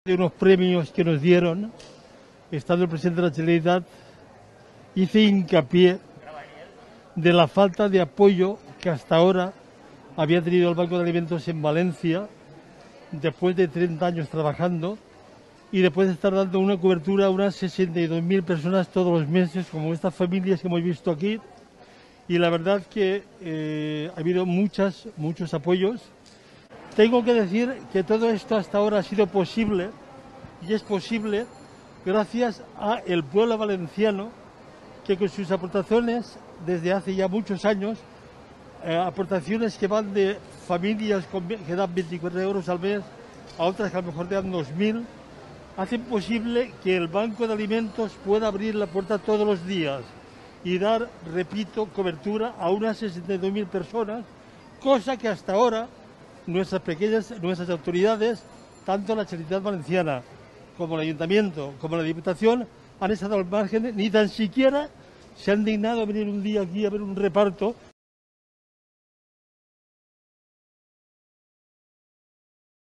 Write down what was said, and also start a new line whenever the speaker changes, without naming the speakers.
De unos premios que nos dieron, estando el presidente de la Generalitat, hice hincapié de la falta de apoyo que hasta ahora había tenido el Banco de Alimentos en Valencia, después de 30 años trabajando y después de estar dando una cobertura a unas 62.000 personas todos los meses, como estas familias que hemos visto aquí. Y la verdad que ha habido muchos apoyos. Tengo que decir que todo esto hasta ahora ha sido posible, y es posible gracias al pueblo valenciano, que con sus aportaciones desde hace ya muchos años, aportaciones que van de familias que dan 24 euros al mes a otras que a lo mejor te dan 2.000, hacen posible que el Banco de Alimentos pueda abrir la puerta todos los días y dar, repito, cobertura a unas 62.000 personas, cosa que hasta ahora nuestras autoridades, tanto la Generalitat Valenciana como el Ayuntamiento, como la Diputación, han estado al margen, ni tan siquiera se han dignado a venir un día aquí a ver un reparto